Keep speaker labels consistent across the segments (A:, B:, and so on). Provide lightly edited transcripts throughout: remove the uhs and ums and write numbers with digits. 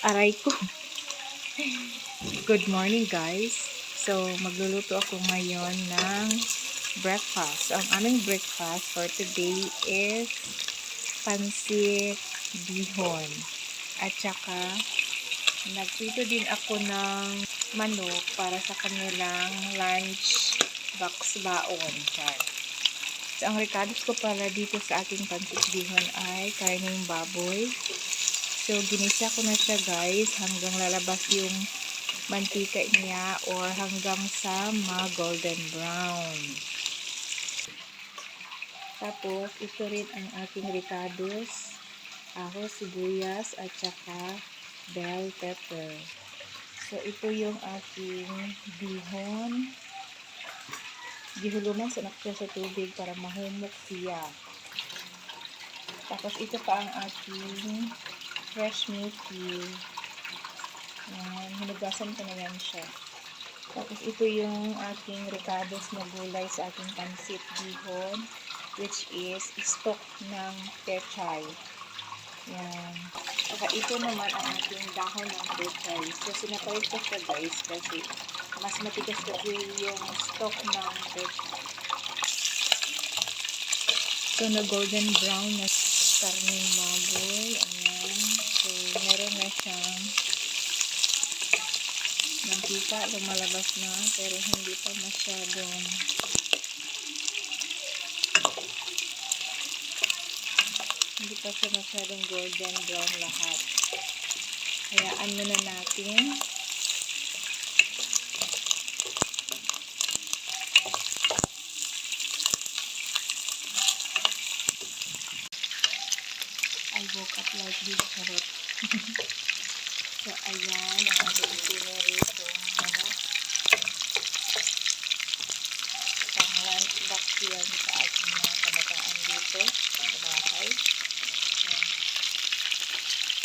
A: Aray ko. Good morning guys. So magluluto ako ngayon ng breakfast. Ang aming breakfast for today is pansit bihon. At saka nagprito din ako ng manok para sa kanilang lunch box baon. So ang recados ko pala dito sa aking pansit bihon ay karneng baboy. So, ginisa ko na siya guys hanggang lalabas yung mantika niya or hanggang sa golden brown. Tapos, ito rin ang aking ricados, ahos, sibuyas, at saka bell pepper. So, ito yung aking bihon. Gihuluman sa nakita sa tubig para mahumok siya. Tapos, ito pa ang aking fresh milky. Yan, hinugasan ko na yan siya. Tapos ito yung aking ricados na gulay sa aking pansit bihon, which is stock ng pechay. Yan. Saka ito naman ang aking dahon ng pechay. So sinapalit ko siya guys kasi mas matigas kasi yung stock ng pechay. So na golden brown na karneng baboy. Ayan. So meron na siyang mantika, lumalabas na pero hindi pa masyadong golden brown lahat. Hayaan muna natin. I woke up like this, charot. So ayan ang ating pinarito manok. Pang lunch box yan sa ating mga kabataan dito sa bahay. Ayan.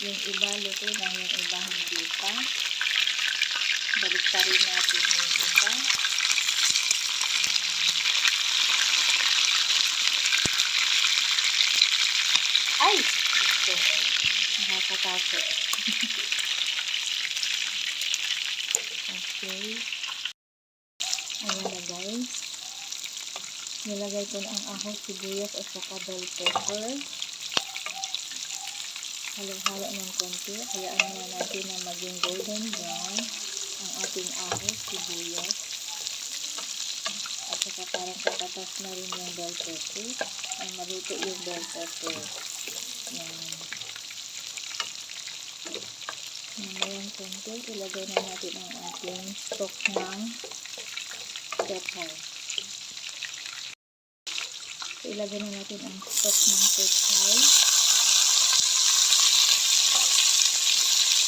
A: Yung iba luto na, yung iba hindi pa. Balik pa rin natin yung iba. Ay! Ito. Nakakatakot. Okay. Ayan na guys. Nilagay ko na ang ahos, sibuyas at saka bell pepper. Halo-halo ng konti. Hayaan muna natin na maging golden brown ang ating ahos, sibuyas. At saka parang katatas na rin yung bell pepper. Ay maluto yung bell pepper. Yan. Mamayang konti. Ilagay na natin ang ating stock ng pechay. So, ilagay na natin ang stock ng pechay.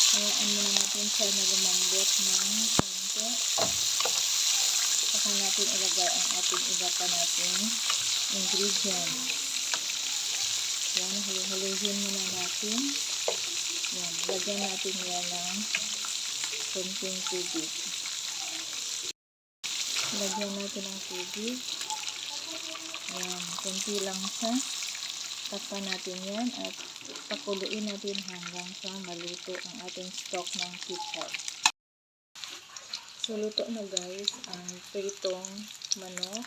A: Hayaan muna natin siya na lumambot ng konti. Saka natin ilagay ang ating iba pa nating ingredients. Yan, halo-halohin muna natin. Yan, lagyan natin yan ng konting tubig. Lagyan natin ng tubig. Yan, konti lang siya. Takpan natin yan at pakuluin natin hanggang sa maluto ang ating stock ng pechay. So, luto na guys ang pritong manok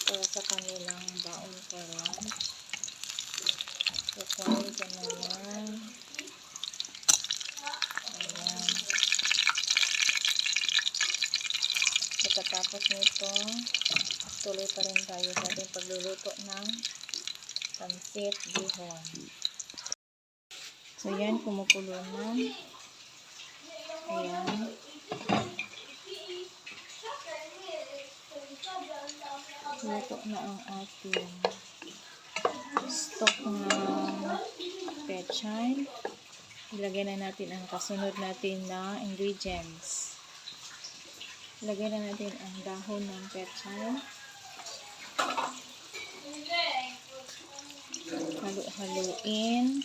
A: para sa kanilang baon karon. So, kunin ko na yan. Ayan. Pagkatapos nito, tuloy pa rin tayo sa ating pagluluto ng pansit bihon. So, yan, kumukulo na. Ayan. Luto na ang ating stock ng pechay. Ilagay na natin ang kasunod natin na ingredients. Ilagay na natin ang dahon ng pechay. Halo-haluin.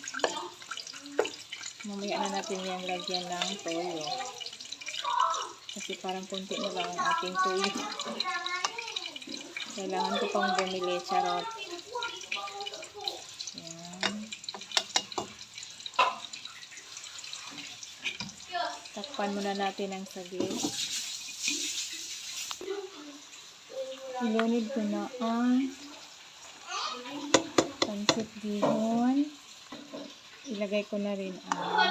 A: Mamaya na natin yan lagyan ng toyo. Kasi parang konti na lang ang ating toyo. Kailangan ko pang bumili, charot. Yan. Takpan muna natin ang saging. Ilunod ko na ang pansit bihon. Ilagay ko na rin ang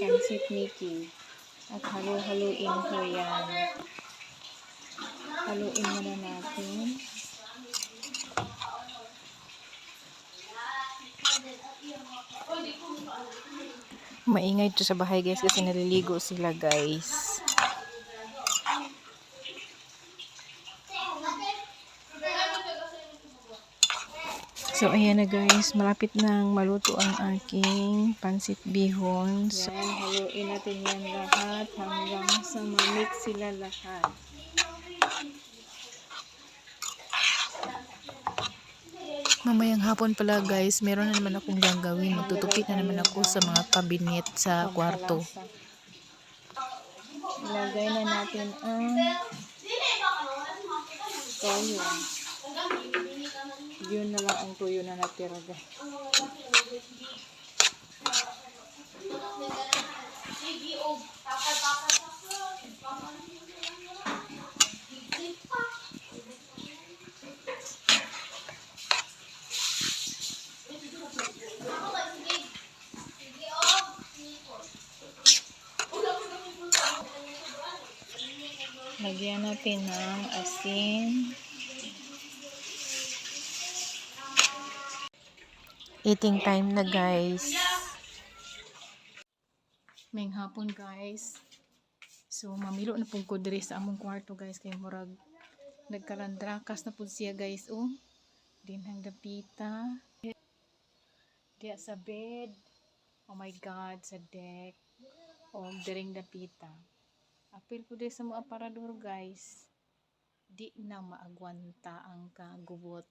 A: pansit Mickey. At halu-haluin ko yan. Haluin muna natin. Maingay ito sa bahay guys kasi naliligo sila guys. So ayan na guys, malapit nang maluto ang aking pansit bihon. So haluin natin yan lahat hanggang sa ma-mix sila lahat. Mamayang hapon pala guys, meron na naman akong gagawin. Magtutupit na naman ako sa mga kabinet sa kwarto. Ilagay na natin ang toyo. Yun na lang ang tuyo na natira guys. Lagyan natin ng asin. Eating time na guys. May hapon guys. So mamilo na pong ko diri sa among kwarto guys kay murag nagkalandrakas na pud siya guys oh. Dinhang dapita. Diya sa bed. Oh my god, sa deck. O diring dapita. Apil ko diri sa mga aparador guys. Di na maagwanta ang kagubot.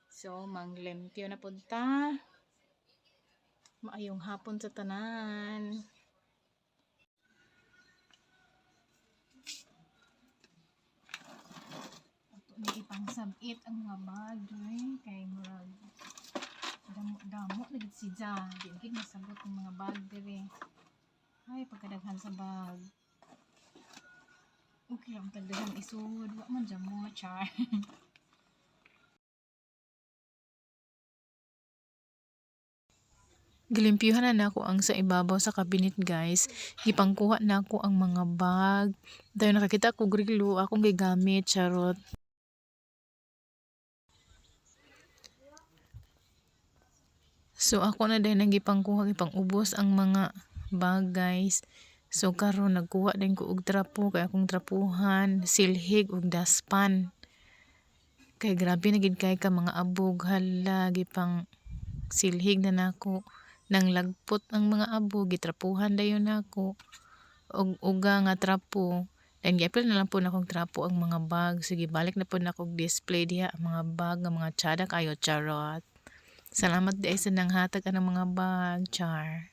A: So, manglempyo na punta. Maayong hapon sa tanan. Ato ni ipang sabit ang mga bagay. Kay murag damo na gid si Ja. Di gid masabot ang mga bag diri. Ay, pagkadaghan sa bag. Okay lang tagdahan isud. Wa man dyan mo, char. Gilimpyuhan na ako ang sa ibabaw sa cabinet guys. Gipangkuha na ako ang mga bag. Dahil nakakita ko grilo akong gigamit, charot. So ako na din ang gipangkuha, gipangubos ang mga bag guys. So karon nagkuha din ko og trapo kay akong trapuhan, silhig ug daspan. Kay grabe na gid kay ka mga abog, hala gipang silhig na nako. Nang lagpot ang mga abog, gitrapuhan dayon nako. Og uga nga trapo. And giapil na lang po na akong trapo ang mga bag. Sige, balik na po na akong display diha ang mga bag ng mga tsada kayo, charot. Salamat di ay sa nanghatag ang mga bag, char.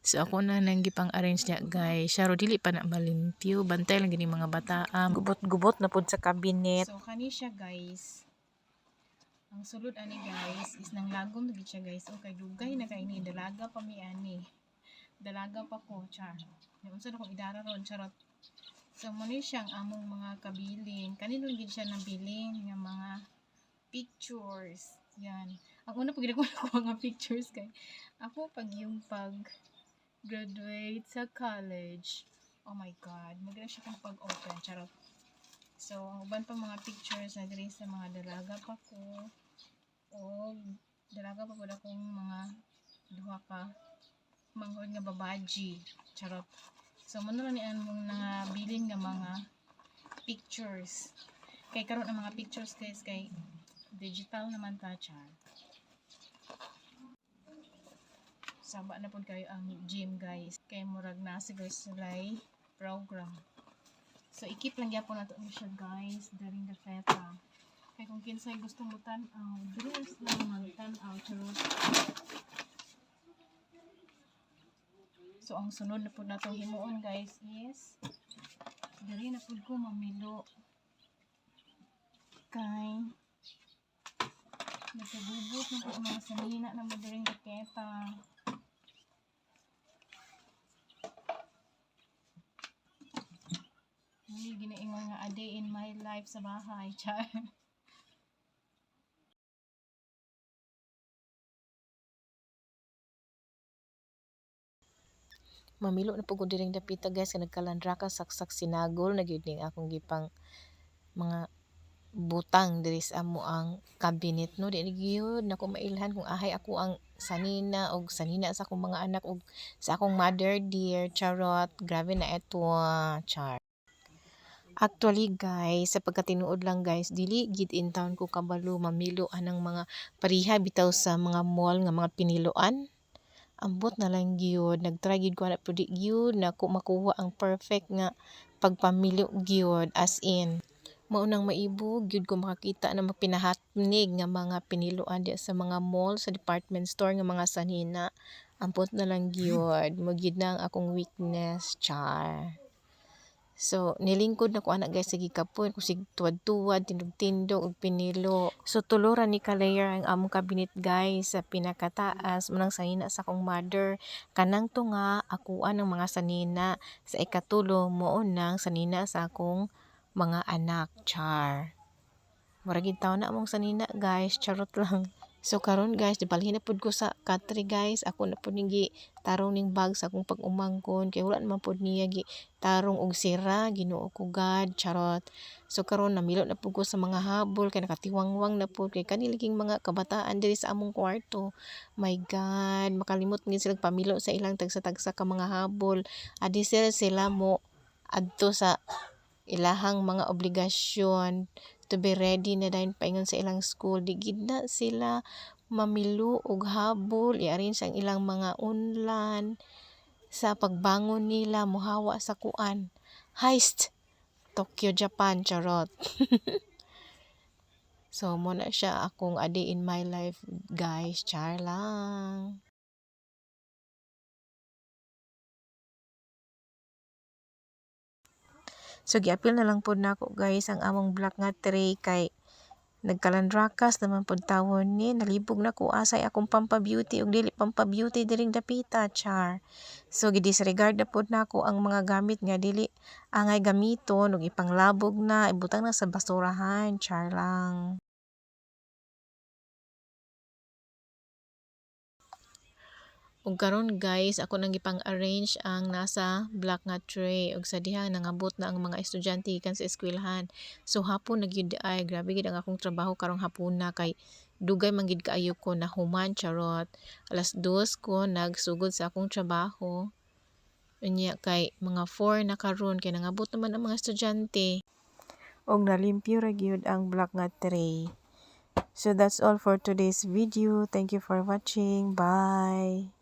A: So ako na nang gipang arrange niya guys. Charo dili pa na malimpyo. Bantay lang gini mga bataam. Gubot-gubot na pud sa cabinet. So kani siya guys. Ang sulod ani guys is nang lagom lagi siya guys. Okay, dugay na kay ni dalaga pa mi ani. Dalaga pa ko, char. Unsa na ko idara ron, charot. So mo ni siyang among mga kabilin. Kanino gid siya nabilin nga mga pictures. Yan. Ang una pag ko mga pictures kay ako pag yung pag graduate sa college. Oh my god, maganda siya kung pag-open, charot. So, ang uban pa mga pictures na diri sa mga dalaga pa ko. O dalaga pa pud akong mga duha ka manghod nga babaji, charot. So, muna lang ni mong nabilin nga mga pictures. Kay karon ang mga pictures guys kay digital naman ta, char. Saba na pud kayo ang gym guys. Kay murag na sa guys sulay program. So, ikip lang gyapon nato ni siya guys during the feta. Kaya kung kinsay gustong mutan-aw, dres lang magtan-aw, charot. So, ang sunod na po na itong himuon guys is diri na po ko mamilo kay nasagubot na po ang mga sanina na madaling raketa. in my life sa bahay. Char. Mamilo na po ko diring dapita guys, ka nagkalandra ka saksak sinagol na gyud ning akong gipang mga butang diri sa amo ang cabinet no. Di gyud nako mailhan kung ahay ako ang sanina og sanina sa akong mga anak og sa akong mother dear. Charot, grabe na eto. Char. Actually guys, sa pagkatinuod lang guys, dili gid in town ko kabalo mamilo anang mga pariha bitaw sa mga mall nga mga piniloan. Ambot na lang gyud, nagtry gyud ko na pero di gyud nako makuha ang perfect nga pagpamilyo gyud, as in maunang maibog gyud ko makakita na mapinahatnig nga mga piniloan di sa mga mall, sa department store nga mga sanina. Ambot na lang gyud, mo gyud na ang akong weakness. Char. So, nilingkod na ko anak guys sa gikapon kung sig tuwad-tuwad, tindog-tindog og pinilo. So, tuluran ni ka-layer ang among cabinet guys sa pinakataas munang sanina sa akong mother. Kanang to nga akuan ng mga sanina sa ikatulo mo nang sanina sa akong mga anak. Char. Murag gid taon na among sanina guys, charot lang. So karon guys, dibalhin na pud ko sa country guys. Ako na pud ning tarong ning bag sa akong pag-umangkon kay wala naman pud niya tarong og sira. Ginoo ko God, charot. So karon namilo na pud ko sa mga habol kay nakatiwangwang na pud kay kani liging mga kabataan diri sa among kwarto. My God, makalimot ngid sila pamilo sa ilang tagsa-tagsa ka mga habol. Adi sila mo adto sa ilahang mga obligasyon to be ready na dayon paingon sa ilang school. Di gid na sila mamilo og habol, i-arrange ang ilang mga unlan sa pagbangon nila muhawa sa kuan. Heist Tokyo, Japan, charot. So mo na siya akong a day in my life guys, char lang. So giapil na lang pod nako guys ang among black nga tray kay nagkalandrakas naman pod tawon ni, nalibog na ko asay akong pampa-beauty ug dili pampa-beauty diring dapita. Char. So gidisregard na pod nako ang mga gamit nga dili angay gamiton ug ipanglabog na, ibutang na sa basurahan. Char lang. Ug karon guys, ako nang gipang-arrange ang nasa black nga tray ug sa diha nangabot na ang mga estudyante gikan sa eskwelahan. So hapon na gyud ay grabe gid ang akong trabaho karong hapuna kay dugay man gid kaayo ko na human. Charot. 2:00 ko nagsugod sa akong trabaho. Unya kay mga 4 na karon kay nangabot naman ang mga estudyante. Og nalimpyo ra gyud ang black nga tray. So that's all for today's video. Thank you for watching. Bye.